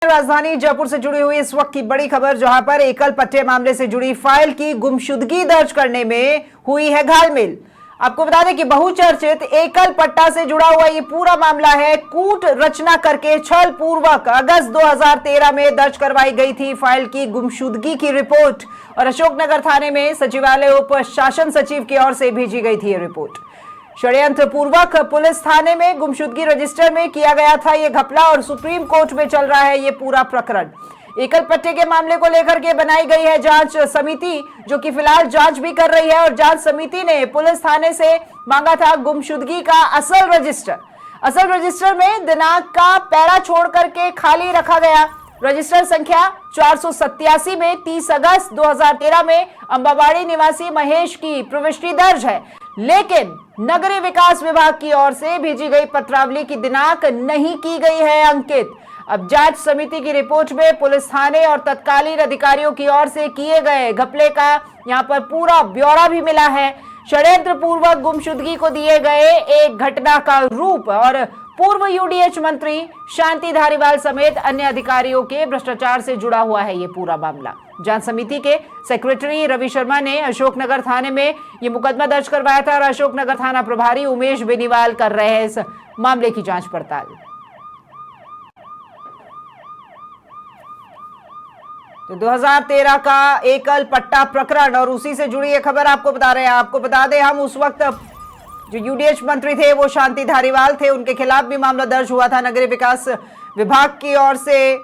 राजधानी जयपुर से जुड़ी हुई इस वक्त की बड़ी खबर, जहां पर एकल पट्टे मामले से जुड़ी फाइल की गुमशुदगी दर्ज करने में हुई है घालमेल। आपको बता दें कि बहुचर्चित एकल पट्टा से जुड़ा हुआ ये पूरा मामला है। कूट रचना करके छल पूर्वक अगस्त 2013 में दर्ज करवाई गई थी फाइल की गुमशुदगी की रिपोर्ट और अशोकनगर थाने में सचिवालय उप शासन सचिव की ओर से भेजी गई थी ये रिपोर्ट। षड्यंत्र पूर्वक पुलिस थाने में गुमशुदगी रजिस्टर में किया गया था ये घपला और सुप्रीम कोर्ट में चल रहा है ये पूरा प्रकरण। एकल पट्टे के मामले को लेकर के बनाई गई है जांच समिति, जो कि फिलहाल जांच भी कर रही है और जांच समिति ने पुलिस थाने से मांगा था गुमशुदगी का असल रजिस्टर। असल रजिस्टर में दिनांक का पैरा छोड़ करके खाली रखा गया। रजिस्टर संख्या 487 में 30 अगस्त 2013 में अंबाबाड़ी निवासी महेश की प्रविष्टि दर्ज है, लेकिन नगरीय विकास विभाग की ओर से भेजी गई पत्रावली की दिनांक नहीं की गई है अंकित। अब जांच समिति की रिपोर्ट में पुलिस थाने और तत्कालीन अधिकारियों की ओर से किए गए घपले का यहां पर पूरा ब्यौरा भी मिला है। षड्यंत्र पूर्वक गुमशुदगी को दिए गए एक घटना का रूप और पूर्व यूडीएच मंत्री शांति धारीवाल समेत अन्य अधिकारियों के भ्रष्टाचार से जुड़ा हुआ है ये पूरा मामला। जांच समिति के सेक्रेटरी रवि शर्मा ने अशोकनगर थाने में ये मुकदमा दर्ज करवाया था और अशोकनगर थाना प्रभारी उमेश बेनीवाल कर रहे हैं इस मामले की जांच पड़ताल। तो 2013 का एकल पट्टा प्रकरण और उसी से जुड़ी ये खबर आपको बता रहे हैं। आपको बता दें, हम उस वक्त जो यूडीएच मंत्री थे वो शांति धारीवाल थे, उनके खिलाफ भी मामला दर्ज हुआ था। नगरीय विकास विभाग की ओर से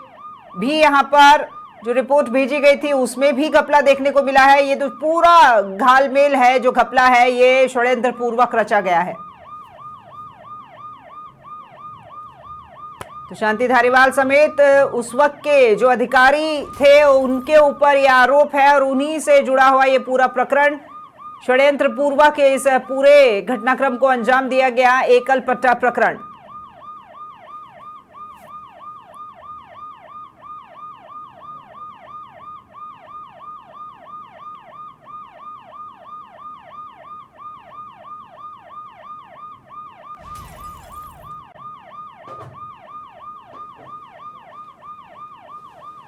भी यहां पर जो रिपोर्ट भेजी गई थी उसमें भी घपला देखने को मिला है। ये तो पूरा घालमेल है, जो घपला है ये षड्यंत्र पूर्वक रचा गया है। तो शांति धारीवाल समेत उस वक्त के जो अधिकारी थे उनके ऊपर यह आरोप है और उन्हीं से जुड़ा हुआ ये पूरा प्रकरण। षड्यंत्र पूर्वक इस पूरे घटनाक्रम को अंजाम दिया गया एकल पट्टा प्रकरण।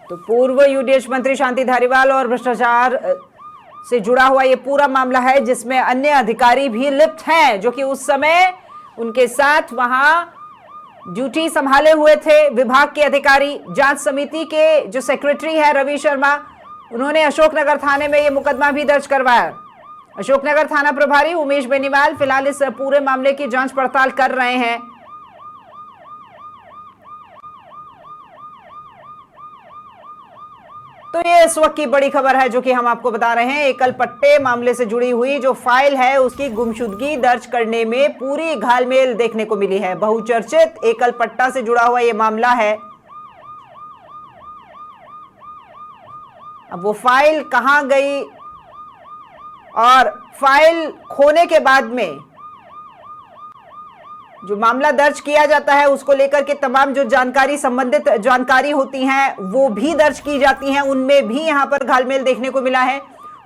तो पूर्व यूडीएच मंत्री शांति धारीवाल और भ्रष्टाचार से जुड़ा हुआ ये पूरा मामला है, जिसमें अन्य अधिकारी भी लिप्त हैं, जो कि उस समय उनके साथ वहां ड्यूटी संभाले हुए थे विभाग के अधिकारी। जांच समिति के जो सेक्रेटरी है रवि शर्मा, उन्होंने अशोकनगर थाने में ये मुकदमा भी दर्ज करवाया। अशोकनगर थाना प्रभारी उमेश बेनीवाल फिलहाल इस पूरे मामले की जांच पड़ताल कर रहे हैं। तो ये इस वक्त की बड़ी खबर है जो कि हम आपको बता रहे हैं। एकल पट्टे मामले से जुड़ी हुई जो फाइल है उसकी गुमशुदगी दर्ज करने में पूरी घालमेल देखने को मिली है। बहुचर्चित एकल पट्टा से जुड़ा हुआ ये मामला है। अब वो फाइल कहां गई और फाइल खोने के बाद में जो मामला दर्ज किया जाता है उसको लेकर के तमाम जो जानकारी, संबंधित जानकारी होती हैं वो भी दर्ज की जाती हैं, उनमें भी यहां पर घालमेल देखने को मिला है।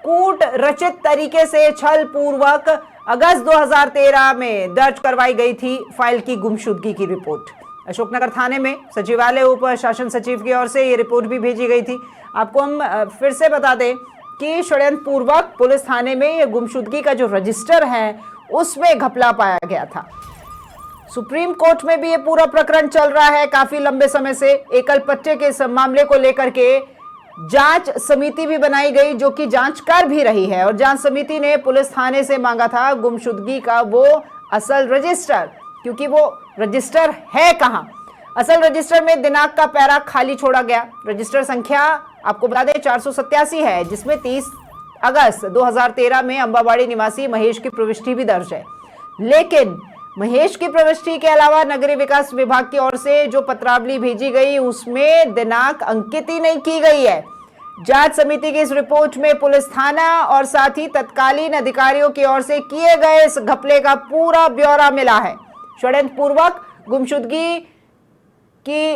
कूट रचित तरीके से छल पूर्वक अगस्त 2013 में दर्ज करवाई गई थी फाइल की गुमशुदगी की रिपोर्ट। अशोकनगर थाने में सचिवालय उप शासन सचिव की ओर से ये रिपोर्ट भी भेजी गई थी। आपको हम फिर से बता दें कि षड्यंत्र पूर्वक पुलिस थाने में ये गुमशुदगी का जो रजिस्टर है उसमें घपला पाया गया था। सुप्रीम कोर्ट में भी ये पूरा प्रकरण चल रहा है काफी लंबे समय से। एकल पट्टे के इस मामले को लेकर के जांच समिति भी बनाई गई, जो कि जांच कर भी रही है और जांच समिति ने पुलिस थाने से मांगा था गुमशुदगी का वो असल रजिस्टर, क्योंकि वो रजिस्टर है कहां। असल रजिस्टर में दिनांक का पैरा खाली छोड़ा गया। रजिस्टर संख्या आपको बता दें 487 है, जिसमें 30 अगस्त 2013 में अंबाबाड़ी निवासी महेश की प्रविष्टि भी दर्ज है, लेकिन महेश की प्रविष्टि के अलावा नगरीय विकास विभाग की ओर से जो पत्रावली भेजी गई उसमें दिनांक अंकित ही नहीं की गई है। जांच समिति की इस रिपोर्ट में पुलिस थाना और साथ ही तत्कालीन अधिकारियों की ओर से किए गए इस घपले का पूरा ब्यौरा मिला है। षड्यंत्र पूर्वक गुमशुदगी की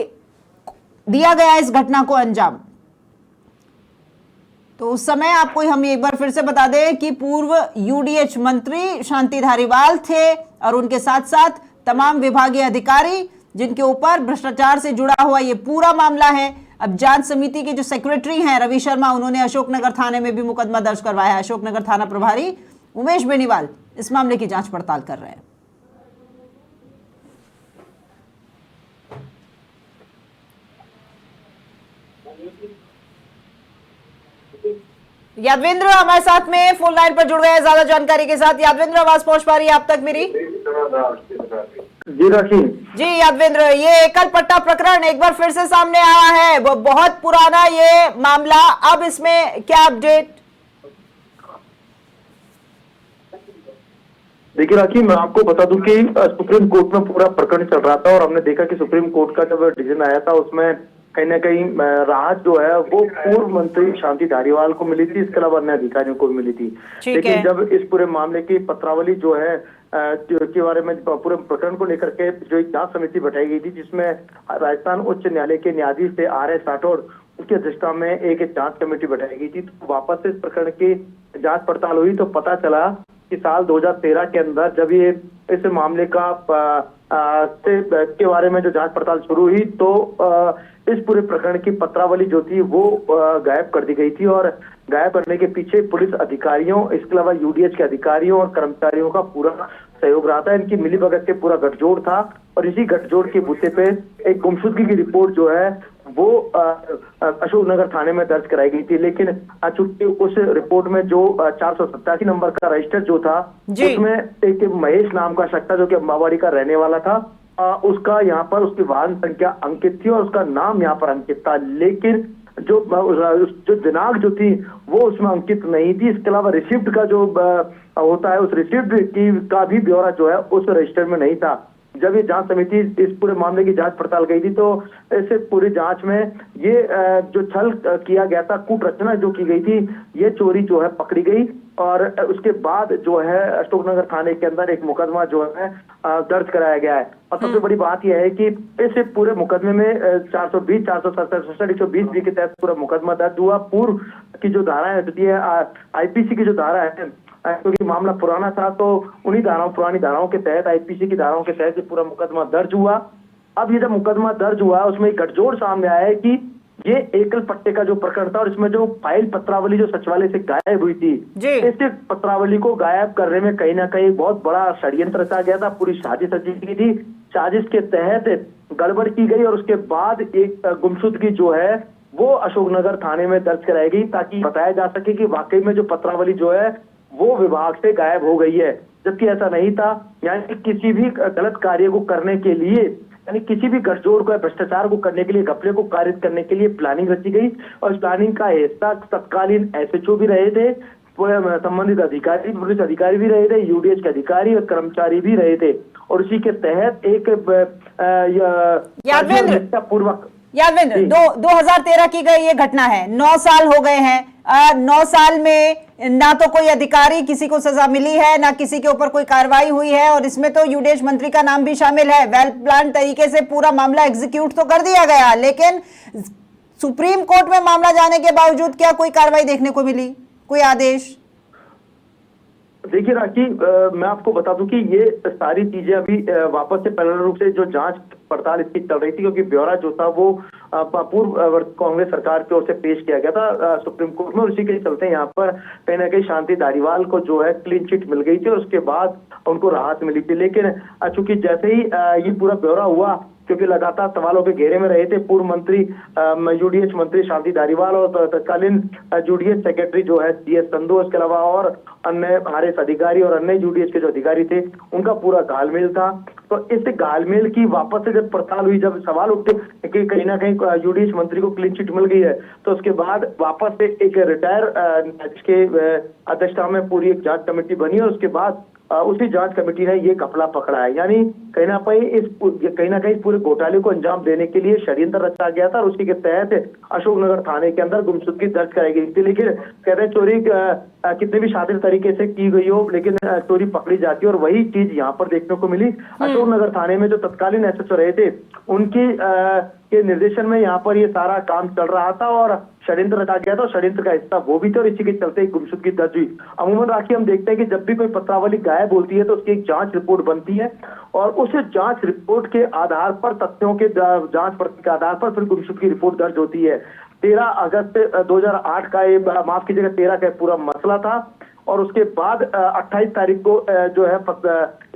दिया गया इस घटना को अंजाम। तो उस समय आपको हम एक बार फिर से बता दें कि पूर्व यूडीएच मंत्री शांति धारीवाल थे और उनके साथ साथ तमाम विभागीय अधिकारी जिनके ऊपर भ्रष्टाचार से जुड़ा हुआ ये पूरा मामला है। अब जांच समिति के जो सेक्रेटरी हैं रवि शर्मा, उन्होंने अशोकनगर थाने में भी मुकदमा दर्ज करवाया है। अशोकनगर थाना प्रभारी उमेश बेनीवाल इस मामले की जांच पड़ताल कर रहे हैं। यादवेंद्र हमारे साथ में फोन लाइन पर जुड़ गए हैं ज्यादा जानकारी के साथ। यादवेंद्र, आवाज पहुंच पा रही है आप तक मेरी? जी राशि जी यादवेंद्र, ये एकल पट्टा प्रकरण एक बार फिर से सामने आया है, वो बहुत पुराना ये मामला, अब इसमें क्या अपडेट? देखिए राखी, मैं आपको बता दूं कि सुप्रीम कोर्ट में पूरा प्रकरण चल रहा था और हमने देखा कि सुप्रीम कोर्ट का जब डिसीजन आया था उसमें कहीं ना कहीं राहत जो है वो पूर्व मंत्री शांति धारीवाल को मिली थी, इसके अलावा अन्य अधिकारियों को भी मिली थी। लेकिन जब इस पूरे मामले की पत्रावली जो है के बारे में पूरे प्रकरण को लेकर के जो एक जांच समिति बैठाई गई थी, जिसमें राजस्थान उच्च न्यायालय के न्यायाधीश थे RS राठौड़, उनकी अध्यक्षता में एक जांच कमेटी बैठाई गई थी। तो वापस से इस प्रकरण की जांच पड़ताल हुई तो पता चला कि साल 2013 के अंदर जब ये इस मामले का के बारे में जो जांच पड़ताल शुरू हुई तो इस पूरे प्रकरण की पत्रावली जो थी वो गायब कर दी गई थी और गायब करने के पीछे पुलिस अधिकारियों, इसके अलावा UDH के अधिकारियों और कर्मचारियों का पूरा सहयोग रहा था। इनकी मिलीभगत से पूरा गठजोड़ था और इसी गठजोड़ के बुते पे एक गुमशुदगी की रिपोर्ट जो है वो अशोकनगर थाने में दर्ज कराई गई थी। लेकिन चूंकि उस रिपोर्ट में जो 487 नंबर का रजिस्टर जो था उसमें एक महेश नाम का शख्स था जो कि अम्बावाड़ी का रहने वाला था, उसका यहाँ पर उसकी वाहन संख्या अंकित थी और उसका नाम यहाँ पर अंकित था, लेकिन जो दिनांक जो थी वो उसमें अंकित नहीं थी। इसके अलावा रिसिप्ट का जो होता है उस रिसिप्ट की का भी ब्यौरा जो है उस रजिस्टर में नहीं था। जब ये जांच समिति इस पूरे मामले की जांच पड़ताल गई थी तो इस पूरी जांच में ये जो छल किया गया था, कूटरचना जो की गई थी, ये चोरी जो है पकड़ी गई और उसके बाद जो है अशोकनगर थाने के अंदर एक मुकदमा जो है दर्ज कराया गया है। और सबसे बड़ी बात यह है कि इस पूरे मुकदमे में 420, 467, 120 बी के तहत पूरा मुकदमा दर्ज हुआ। पूर्व की जो धारा है IPC की जो धारा है, क्योंकि मामला पुराना था तो उन्हीं पुरानी धाराओं के तहत, IPC की धाराओं के तहत पूरा मुकदमा दर्ज हुआ। अब ये जब मुकदमा दर्ज हुआ उसमें एक गठजोड़ सामने आया है कि ये एकल पट्टे का जो प्रकरण था और इसमें जो फाइल पत्रावली जो सचिवालय से गायब हुई थी, इस पत्रावली को गायब करने में कहीं ना कहीं बहुत बड़ा षड्यंत्र रचा गया था, पूरी साजिश रची गई थी। साजिश के तहत गड़बड़ की गई और उसके बाद एक गुमशुदगी जो है वो अशोकनगर थाने में दर्ज कराई गई ताकि बताया जा सके कि वाकई में जो पत्रावली जो है वो विभाग से गायब हो गई है, जबकि ऐसा नहीं था। यानी किसी भी गलत कार्य को करने के लिए, यानी किसी भी गठजोड़ को, भ्रष्टाचार को करने के लिए, घपले को कारित करने के लिए प्लानिंग रची गई और इस प्लानिंग का हिस्सा तत्कालीन SHO भी रहे थे, संबंधित अधिकारी, पुलिस अधिकारी भी रहे थे, UDH के अधिकारी और कर्मचारी भी रहे थे और उसी के तहत एक पूर्वक यादवेंद्र 2013 की गई ये घटना है, 9 साल हो गए हैं। 9 साल में ना तो कोई अधिकारी किसी को सजा मिली है, ना किसी के ऊपर कोई कार्रवाई हुई है और इसमें तो UDH मंत्री का नाम भी शामिल है। वेल प्लान तरीके से पूरा मामला एग्जीक्यूट तो कर दिया गया, लेकिन सुप्रीम कोर्ट में मामला जाने के बावजूद क्या कोई कार्रवाई देखने को मिली, कोई आदेश? देखिए राखी, मैं आपको बता दूं कि ये सारी चीजें अभी वापस से पैरेलल रूप से जो जांच पड़ताल इसकी चल रही थी, क्योंकि ब्यौरा जो था वो पूर्व कांग्रेस सरकार की ओर से पेश किया गया था सुप्रीम कोर्ट में और उसी के चलते यहाँ पर कहीं ना कहीं शांति धारीवाल को जो है क्लीन चिट मिल गई थी और उसके बाद उनको राहत मिली थी। लेकिन चूंकि जैसे ही ये पूरा ब्यौरा हुआ, क्योंकि लगातार सवालों के घेरे में रहे थे पूर्व मंत्री UDH मंत्री शांति धारीवाल और तत्कालीन UDH सेक्रेटरी जो है CS संधू, इसके अलावा और अन्य RS अधिकारी और अन्य UDH के जो अधिकारी थे, उनका पूरा घालमेल था। तो इस घालमेल की वापस से जब पड़ताल हुई, जब सवाल उठे कि कहीं ना कहीं UDH मंत्री को क्लीन चिट मिल गई है, तो उसके बाद वापस से एक रिटायर के अध्यक्षता में पूरी एक जांच कमेटी बनी और उसके बाद उसी जांच कमेटी ने ये घपला पकड़ा है। यानी कहीं ना कहीं पूरे घोटाले को अंजाम देने के लिए षड्यंत्र रचा गया था और उसी के तहत अशोकनगर थाने के अंदर गुमशुदगी दर्ज कराई गई थी। लेकिन कहते हैं चोरी कितने भी शातिर तरीके से की गई हो, लेकिन चोरी पकड़ी जाती है। और वही चीज यहाँ पर देखने को मिली। अशोक नगर थाने में जो तत्कालीन एसएचओ रहे थे, उनकी के निर्देशन में यहाँ पर ये सारा काम चल रहा था और षड्यंत्र रचा गया था। और षड्यंत्र का हिस्सा वो भी थे और इसी के चलते एक गुमशुदगी दर्ज हुई। अमूमन राखी हम देखते हैं कि जब भी कोई पत्रावली गायब होती है तो उसकी एक जांच रिपोर्ट बनती है और उस जांच रिपोर्ट के आधार पर, तथ्यों के जांच प्रति के आधार पर फिर गुमशुदगी रिपोर्ट दर्ज होती है। 13 अगस्त 2008 का ये, माफ कीजिएगा 13 का पूरा मसला था। और उसके बाद 28 तारीख को जो है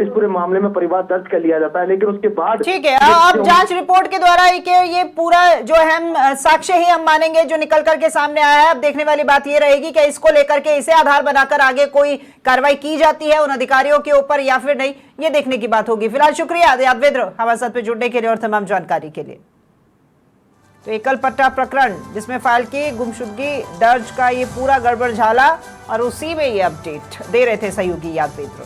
इस पूरे मामले में परिवार दर्ज कर लिया जाता है। लेकिन उसके बाद ठीक है, अब जांच रिपोर्ट के द्वारा ये पूरा जो है साक्ष्य ही हम मानेंगे जो निकल करके सामने आया है। अब देखने वाली बात ये रहेगी कि इसको लेकर के इसे आधार बनाकर आगे कोई कार्रवाई की जाती है उन अधिकारियों के ऊपर या फिर नहीं, ये देखने की बात होगी। फिलहाल शुक्रिया यादवेंद्र हमारे साथ पे जुड़ने के लिए और तमाम जानकारी के लिए। तो एकल पट्टा प्रकरण जिसमें फाइल की गुमशुदगी दर्ज का ये पूरा गड़बड़ झाला और उसी में ये अपडेट दे रहे थे सहयोगी यादवेंद्र।